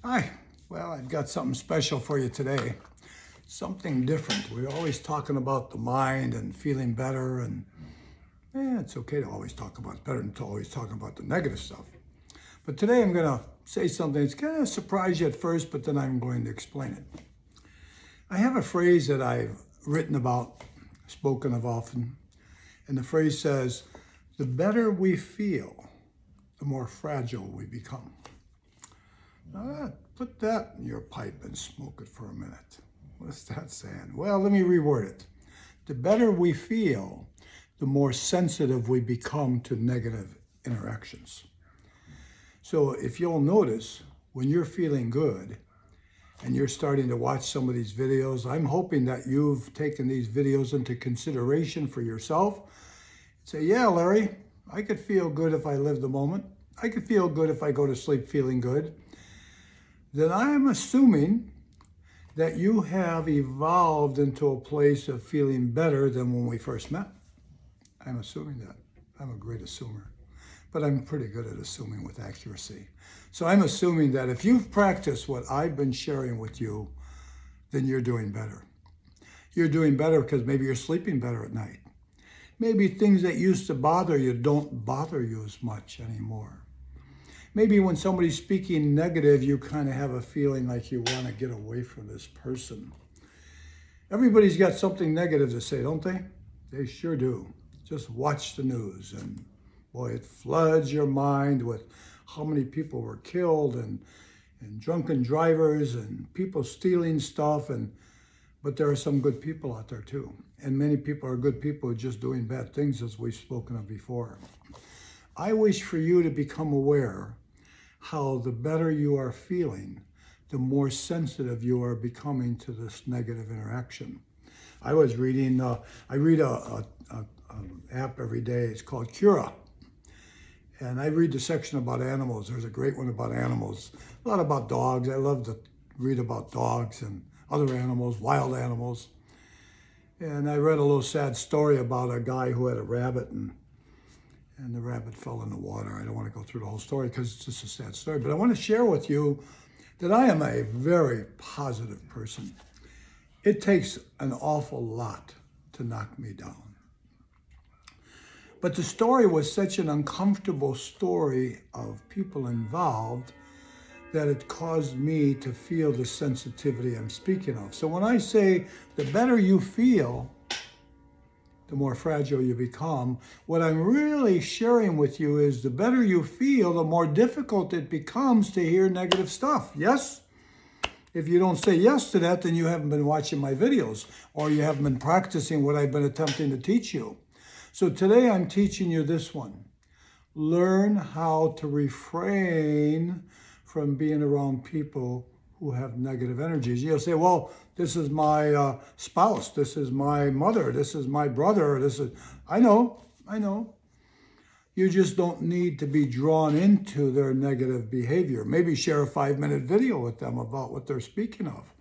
Hi. Well, I've got something special for you today. Something different. We're always talking about the mind and feeling better, and it's okay to always talk about it. It's better than to always talk about the negative stuff. But today I'm going to say something that's going to surprise you at first, but then I'm going to explain it. I have a phrase that I've written about, spoken of often, and the phrase says, "The better we feel, the more fragile we become." Now, put that in your pipe and smoke it for a minute. What's that saying? Well, let me reword it. The better we feel, the more sensitive we become to negative interactions. So if you'll notice, when you're feeling good and you're starting to watch some of these videos, I'm hoping that you've taken these videos into consideration for yourself. Say, yeah, Larry, I could feel good if I live the moment. I could feel good if I go to sleep feeling good. Then I'm assuming that you have evolved into a place of feeling better than when we first met. I'm assuming that. I'm a great assumer, but I'm pretty good at assuming with accuracy. So I'm assuming that if you've practiced what I've been sharing with you, then you're doing better. You're doing better because maybe you're sleeping better at night. Maybe things that used to bother you don't bother you as much anymore. Maybe when somebody's speaking negative, you kind of have a feeling like you want to get away from this person. Everybody's got something negative to say, don't they? They sure do. Just watch the news and boy, it floods your mind with how many people were killed and drunken drivers and people stealing stuff. But there are some good people out there too. And many people are good people just doing bad things, as we've spoken of before. I wish for you to become aware how the better you are feeling, the more sensitive you are becoming to this negative interaction. I was reading, I read an app every day. It's called Cura. And I read the section about animals. There's a great one about animals, a lot about dogs. I love to read about dogs and other animals, wild animals. And I read a little sad story about a guy who had a rabbit and the rabbit fell in the water. I don't want to go through the whole story because it's just a sad story, but I want to share with you that I am a very positive person. It takes an awful lot to knock me down. But the story was such an uncomfortable story of people involved that it caused me to feel the sensitivity I'm speaking of. So when I say the better you feel, the more fragile you become, what I'm really sharing with you is the better you feel, the more difficult it becomes to hear negative stuff. Yes? If you don't say yes to that, then you haven't been watching my videos or you haven't been practicing what I've been attempting to teach you. So today I'm teaching you this one. Learn how to refrain from being around people who have negative energies. You'll say, well, this is my spouse, this is my mother, this is my brother, I know. You just don't need to be drawn into their negative behavior. Maybe share a 5-minute video with them about what they're speaking of.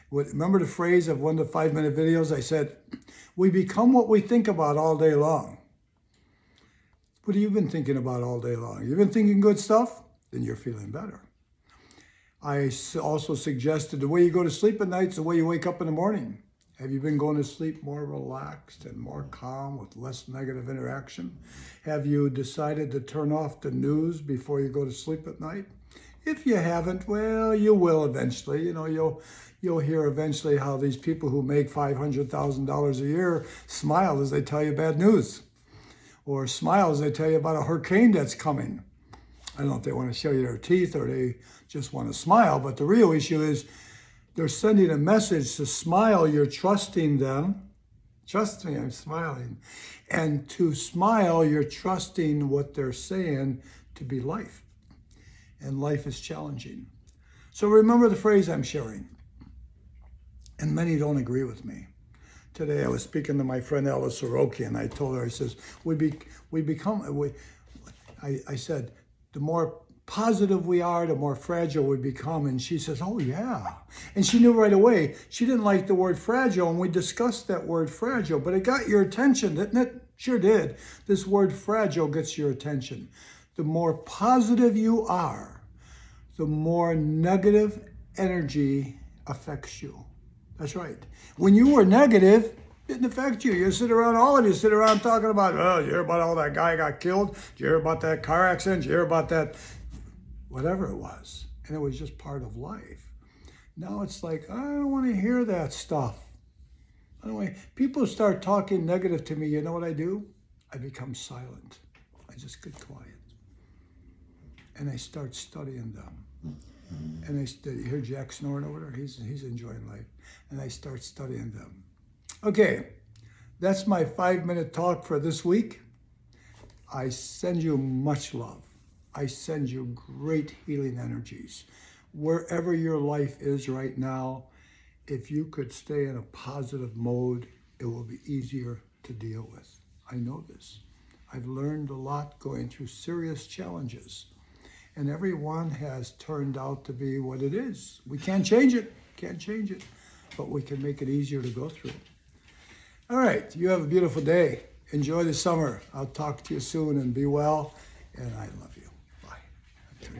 Remember the phrase of one of the 5-minute videos? I said, we become what we think about all day long. What have you been thinking about all day long? You've been thinking good stuff? Then you're feeling better. I also suggested the way you go to sleep at night is the way you wake up in the morning. Have you been going to sleep more relaxed and more calm with less negative interaction? Have you decided to turn off the news before you go to sleep at night? If you haven't, well, you will eventually. You'll hear eventually how these people who make $500,000 a year smile as they tell you bad news, or smile as they tell you about a hurricane that's coming. I don't know if they want to show you their teeth or they just want to smile, but the real issue is they're sending a message to smile, you're trusting them. Trust me, I'm smiling. And to smile, you're trusting what they're saying to be life. And life is challenging. So remember the phrase I'm sharing. And many don't agree with me. Today I was speaking to my friend Ella Soroki, and I told her, I says, I said, the more positive we are, the more fragile we become. And she says, oh yeah. And she knew right away. She didn't like the word fragile, and we discussed that word fragile, but it got your attention, didn't it? Sure did. This word fragile gets your attention. The more positive you are, the more negative energy affects you. That's right. When you were negative, it didn't affect you. You sit around, all of you sit around talking about, oh, did you hear about how that guy got killed? Did you hear about that car accident? Did you hear about that? Whatever it was. And it was just part of life. Now it's like, I don't want to hear that stuff. I don't want people start talking negative to me. You know what I do? I become silent. I just get quiet. And I start studying them. And you hear Jack snoring over there? He's enjoying life. And I start studying them. Okay, that's my 5-minute talk for this week. I send you much love. I send you great healing energies. Wherever your life is right now, if you could stay in a positive mode, it will be easier to deal with. I know this. I've learned a lot going through serious challenges. And everyone has turned out to be what it is. We can't change it, but we can make it easier to go through. All right, you have a beautiful day. Enjoy the summer. I'll talk to you soon and be well, and I love you.